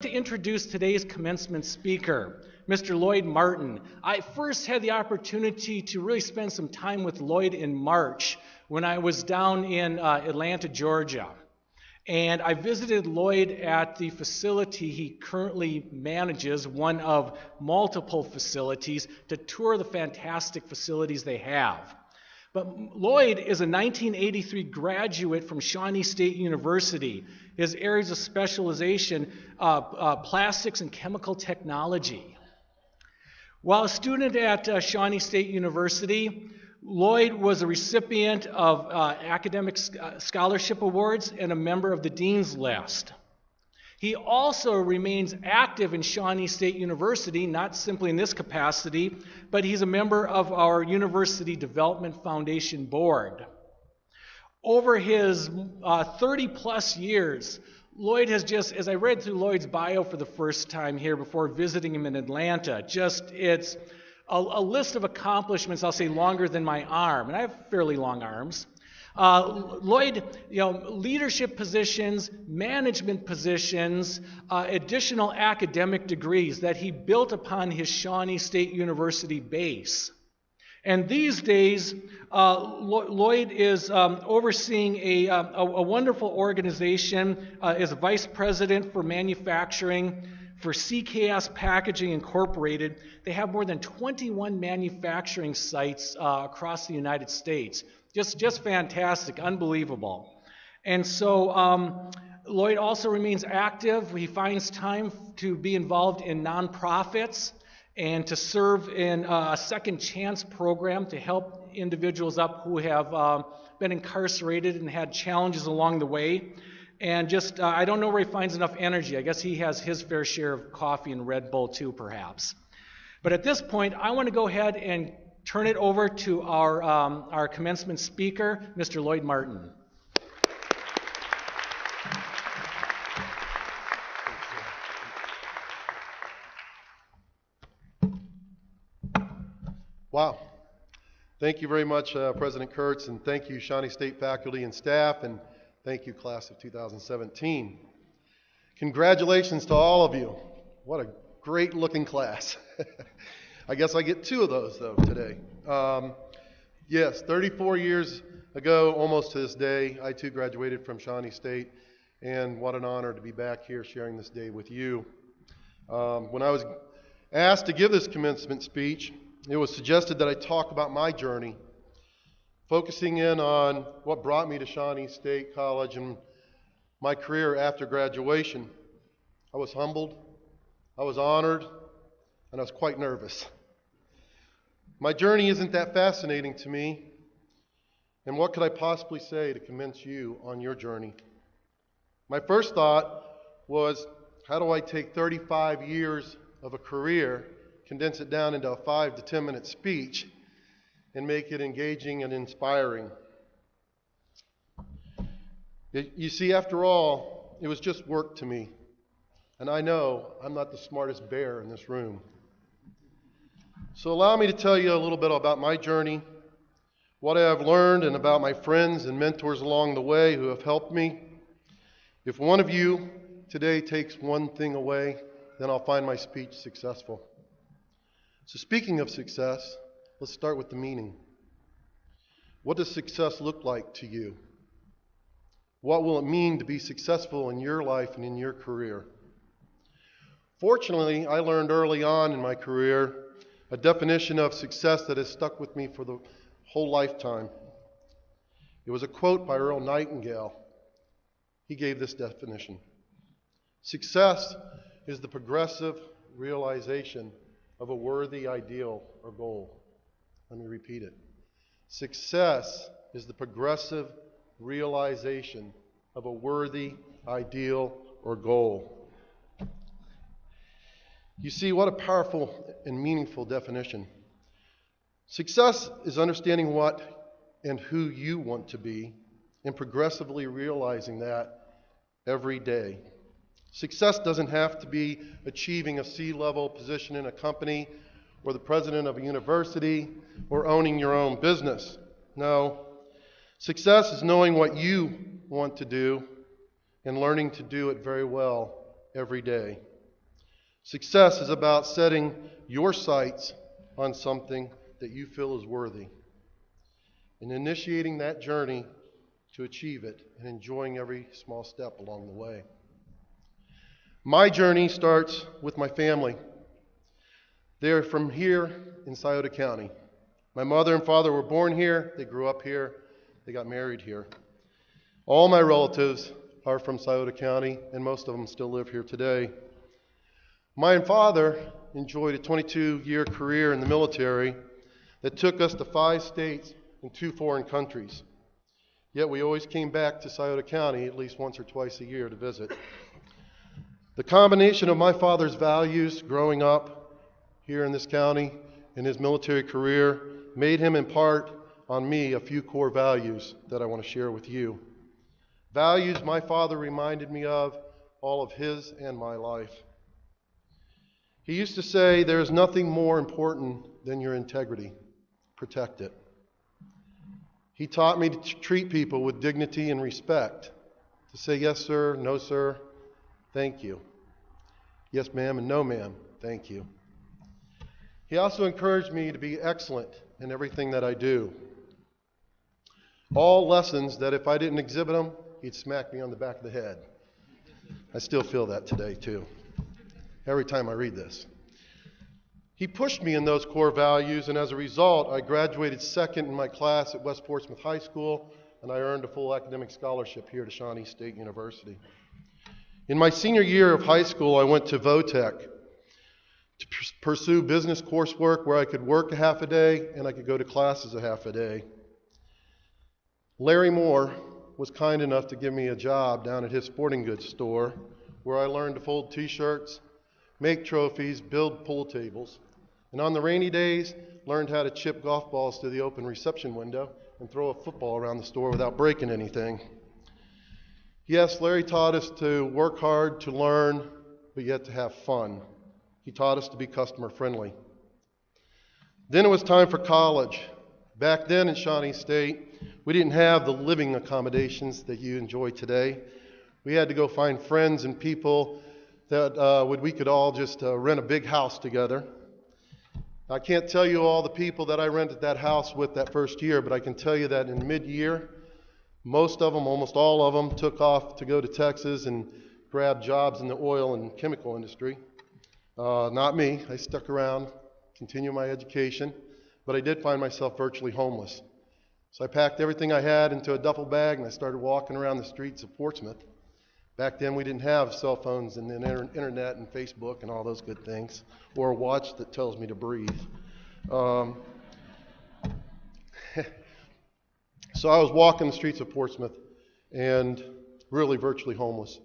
To introduce today's commencement speaker, Mr. Lloyd Martin. I first had the opportunity to really spend some time with Lloyd in March when I was down in Atlanta, Georgia. And I visited Lloyd at the facility he currently manages, one of multiple facilities, to tour the fantastic facilities they have. But Lloyd is a 1983 graduate from Shawnee State University. His areas of specialization, plastics and chemical technology. While a student at Shawnee State University, Lloyd was a recipient of academic scholarship awards and a member of the Dean's List. He also remains active in Shawnee State University, not simply in this capacity, but he's a member of our University Development Foundation Board. Over his 30-plus years, Lloyd has just, as I read through Lloyd's bio for the first time here before visiting him in Atlanta, it's a list of accomplishments, I'll say longer than my arm, and I have fairly long arms. Lloyd, leadership positions, management positions, additional academic degrees that he built upon his Shawnee State University base. And these days, Lloyd is overseeing a wonderful organization as a vice president for manufacturing for CKS Packaging Incorporated. They have more than 21 manufacturing sites across the United States. Just fantastic, unbelievable. And so Lloyd also remains active. He finds time to be involved in nonprofits and to serve in a second chance program to help individuals up who have been incarcerated and had challenges along the way. And I don't know where he finds enough energy. I guess he has his fair share of coffee and Red Bull too, perhaps. But at this point, I want to go ahead and turn it over to our commencement speaker, Mr. Lloyd Martin. Wow. Thank you very much, President Kurtz, and thank you, Shawnee State faculty and staff, and thank you, class of 2017. Congratulations to all of you. What a great-looking class. I guess I get two of those, though, today. Yes, 34 years ago, almost to this day, I, too, graduated from Shawnee State, and what an honor to be back here sharing this day with you. When I was asked to give this commencement speech, it was suggested that I talk about my journey, focusing in on what brought me to Shawnee State College and my career after graduation. I was humbled, I was honored, and I was quite nervous. My journey isn't that fascinating to me, and what could I possibly say to convince you on your journey? My first thought was, how do I take 35 years of a career, condense it down into a 5 to 10 minute speech, and make it engaging and inspiring? You see, after all, it was just work to me. And I know I'm not the smartest bear in this room. So allow me to tell you a little bit about my journey, what I have learned, and about my friends and mentors along the way who have helped me. If one of you today takes one thing away, then I'll find my speech successful. So speaking of success, let's start with the meaning. What does success look like to you? What will it mean to be successful in your life and in your career? Fortunately, I learned early on in my career a definition of success that has stuck with me for the whole lifetime. It was a quote by Earl Nightingale. He gave this definition: success is the progressive realization of a worthy ideal or goal. Let me repeat it. Success is the progressive realization of a worthy ideal or goal. You see, what a powerful and meaningful definition. Success is understanding what and who you want to be and progressively realizing that every day. Success doesn't have to be achieving a C-level position in a company or the president of a university or owning your own business. No. Success is knowing what you want to do and learning to do it very well every day. Success is about setting your sights on something that you feel is worthy and initiating that journey to achieve it and enjoying every small step along the way. My journey starts with my family. They're from here in Scioto County. My mother and father were born here, they grew up here, they got married here. All my relatives are from Scioto County, and most of them still live here today. My father enjoyed a 22-year career in the military that took us to 5 states and 2 foreign countries. Yet we always came back to Scioto County at least once or twice a year to visit. The combination of my father's values growing up here in this county and his military career made him impart on me a few core values that I want to share with you. Values my father reminded me of all of his and my life. He used to say, there is nothing more important than your integrity. Protect it. He taught me to treat people with dignity and respect, to say yes, sir, no, sir, thank you. Yes, ma'am, and no, ma'am, thank you. He also encouraged me to be excellent in everything that I do. All lessons that if I didn't exhibit them, he'd smack me on the back of the head. I still feel that today, too, every time I read this. He pushed me in those core values, and as a result, I graduated second in my class at West Portsmouth High School, and I earned a full academic scholarship here to Shawnee State University. In my senior year of high school, I went to Votech to pursue business coursework where I could work a half a day and I could go to classes a half a day. Larry Moore was kind enough to give me a job down at his sporting goods store where I learned to fold t-shirts, make trophies, build pool tables, and on the rainy days, learned how to chip golf balls to the open reception window and throw a football around the store without breaking anything. Yes, Larry taught us to work hard, to learn, but yet to have fun. He taught us to be customer friendly. Then it was time for college. Back then in Shawnee State, we didn't have the living accommodations that you enjoy today. We had to go find friends and people that we could all just rent a big house together. I can't tell you all the people that I rented that house with that first year, but I can tell you that in mid-year, most of them, almost all of them, took off to go to Texas and grab jobs in the oil and chemical industry. Not me. I stuck around, continued my education, but I did find myself virtually homeless. So I packed everything I had into a duffel bag and I started walking around the streets of Portsmouth. Back then we didn't have cell phones and then internet and Facebook and all those good things, or a watch that tells me to breathe. So I was walking the streets of Portsmouth and really virtually homeless.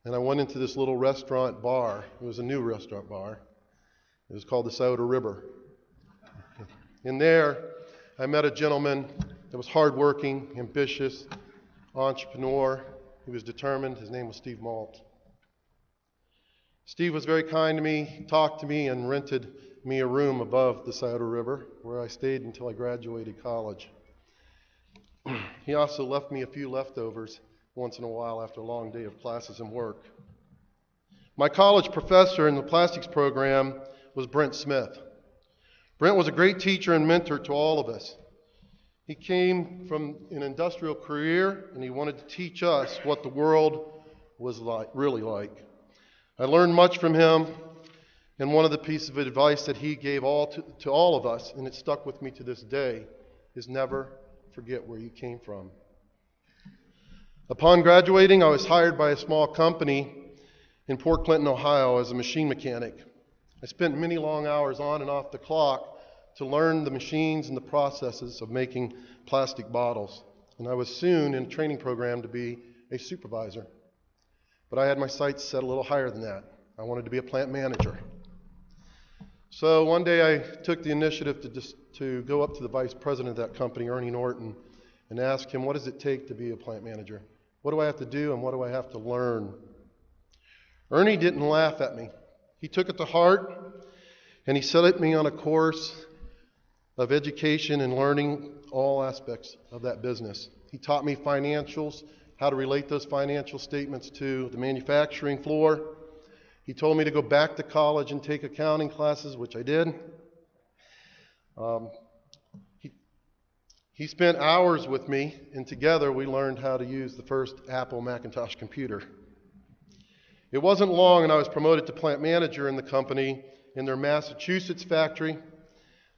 And I went into this little restaurant bar. It was a new restaurant bar. It was called the Scioto River. In there, I met a gentleman that was hardworking, ambitious, entrepreneur. He was determined. His name was Steve Malt. Steve was very kind to me, talked to me, and rented me a room above the Scioto River where I stayed until I graduated college. He also left me a few leftovers once in a while after a long day of classes and work. My college professor in the plastics program was Brent Smith. Brent was a great teacher and mentor to all of us. He came from an industrial career, and he wanted to teach us what the world was really like. I learned much from him, and one of the pieces of advice that he gave to all of us, and it stuck with me to this day, is never forget where you came from. Upon graduating, I was hired by a small company in Port Clinton, Ohio, as a machine mechanic. I spent many long hours on and off the clock to learn the machines and the processes of making plastic bottles. And I was soon in a training program to be a supervisor. But I had my sights set a little higher than that. I wanted to be a plant manager. So one day I took the initiative to go up to the vice president of that company, Ernie Norton, and ask him, what does it take to be a plant manager? What do I have to do and what do I have to learn? Ernie didn't laugh at me. He took it to heart and he set me on a course of education and learning all aspects of that business. He taught me financials, how to relate those financial statements to the manufacturing floor. He told me to go back to college and take accounting classes, which I did. He spent hours with me, and together we learned how to use the first Apple Macintosh computer. It wasn't long, and I was promoted to plant manager in the company in their Massachusetts factory.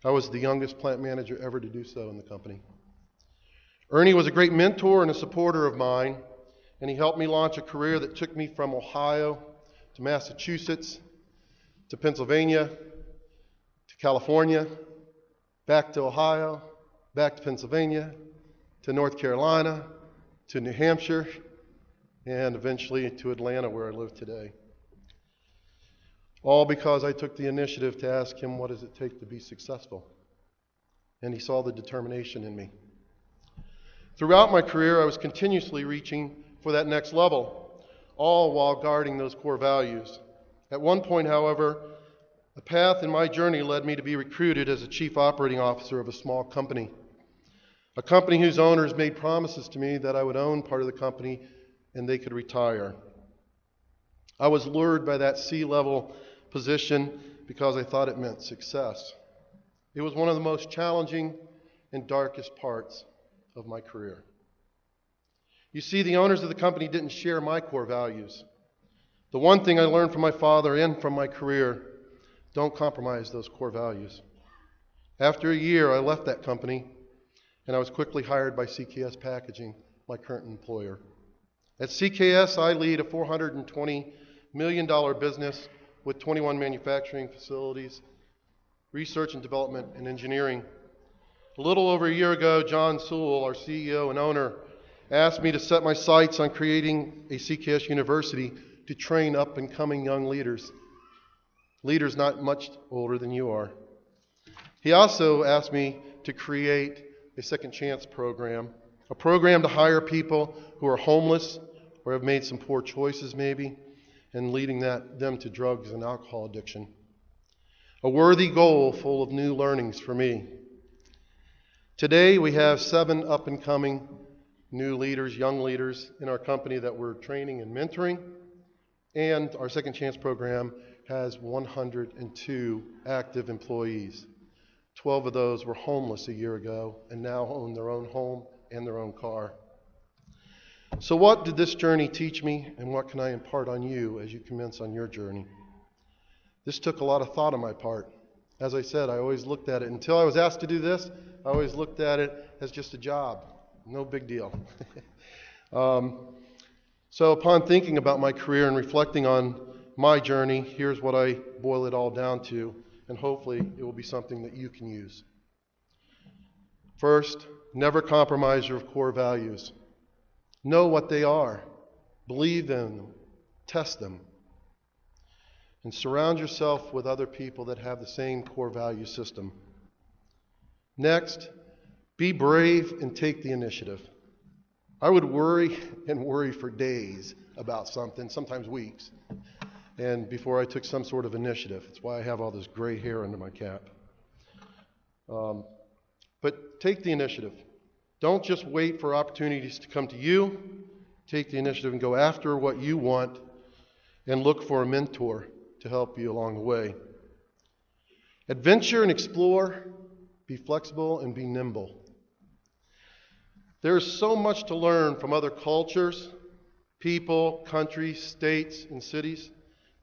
I was the youngest plant manager ever to do so in the company. Ernie was a great mentor and a supporter of mine, and he helped me launch a career that took me from Ohio to Massachusetts, to Pennsylvania, to California, back to Ohio, back to Pennsylvania, to North Carolina, to New Hampshire, and eventually to Atlanta, where I live today. All because I took the initiative to ask him, what does it take to be successful? And he saw the determination in me. Throughout my career, I was continuously reaching for that next level, all while guarding those core values. At one point, however, a path in my journey led me to be recruited as a chief operating officer of a small company, a company whose owners made promises to me that I would own part of the company and they could retire. I was lured by that C-level position because I thought it meant success. It was one of the most challenging and darkest parts of my career. You see, the owners of the company didn't share my core values. The one thing I learned from my father and from my career, don't compromise those core values. After a year, I left that company, and I was quickly hired by CKS Packaging, my current employer. At CKS, I lead a $420 million business with 21 manufacturing facilities, research and development, and engineering. A little over a year ago, John Sewell, our CEO and owner, asked me to set my sights on creating a CKS University to train up-and-coming young leaders not much older than you are. He also asked me to create a second chance program, a program to hire people who are homeless or have made some poor choices maybe, and leading them to drugs and alcohol addiction. A worthy goal full of new learnings for me. Today we have 7 up-and-coming new leaders, young leaders in our company that we're training and mentoring, and our second chance program has 102 active employees. 12 of those were homeless a year ago and now own their own home and their own car. So what did this journey teach me, and what can I impart on you as you commence on your journey? This took a lot of thought on my part. As I said, I always looked at it, until I was asked to do this, I always looked at it as just a job. No big deal. So upon thinking about my career and reflecting on my journey, here's what I boil it all down to, and hopefully it will be something that you can use. First, never compromise your core values. Know what they are, believe in them, test them, and surround yourself with other people that have the same core value system. Next, be brave and take the initiative. I would worry and worry for days about something, sometimes weeks, and before I took some sort of initiative. That's why I have all this gray hair under my cap. But take the initiative. Don't just wait for opportunities to come to you. Take the initiative and go after what you want, and look for a mentor to help you along the way. Adventure and explore, be flexible and be nimble. There's so much to learn from other cultures, people, countries, states, and cities.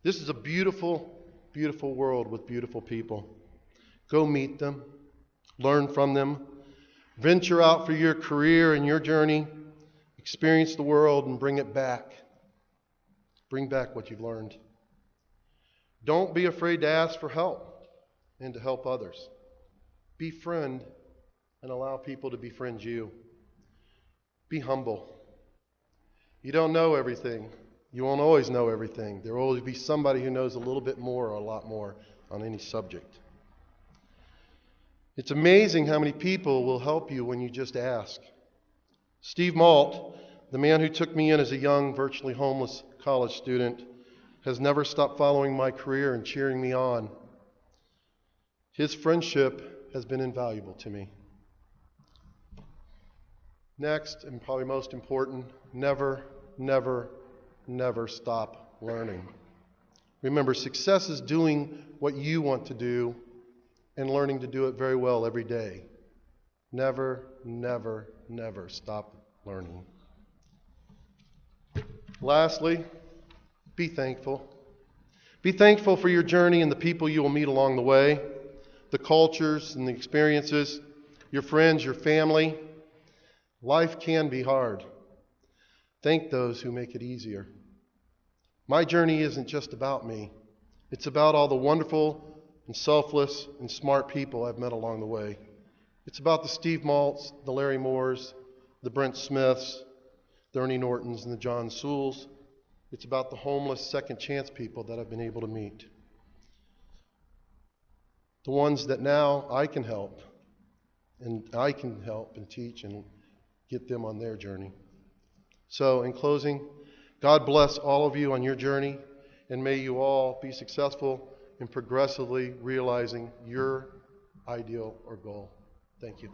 This is a beautiful, beautiful world with beautiful people. Go meet them, learn from them, venture out for your career and your journey, experience the world and bring it back. Bring back what you've learned. Don't be afraid to ask for help and to help others. Befriend and allow people to befriend you. Be humble. You don't know everything. You won't always know everything. There will always be somebody who knows a little bit more or a lot more on any subject. It's amazing how many people will help you when you just ask. Steve Malt, the man who took me in as a young, virtually homeless college student, has never stopped following my career and cheering me on. His friendship has been invaluable to me. Next, and probably most important, never, never, never stop learning. Remember, success is doing what you want to do and learning to do it very well every day. Never, never, never stop learning. Lastly, be thankful. Be thankful for your journey and the people you will meet along the way, the cultures and the experiences, your friends, your family. Life can be hard. Thank those who make it easier. My journey isn't just about me. It's about all the wonderful and selfless and smart people I've met along the way. It's about the Steve Maltz, the Larry Moores, the Brent Smiths, the Ernie Nortons, and the John Sewells. It's about the homeless second chance people that I've been able to meet. The ones that now I can help and teach and get them on their journey. So in closing, God bless all of you on your journey, and may you all be successful in progressively realizing your ideal or goal. Thank you.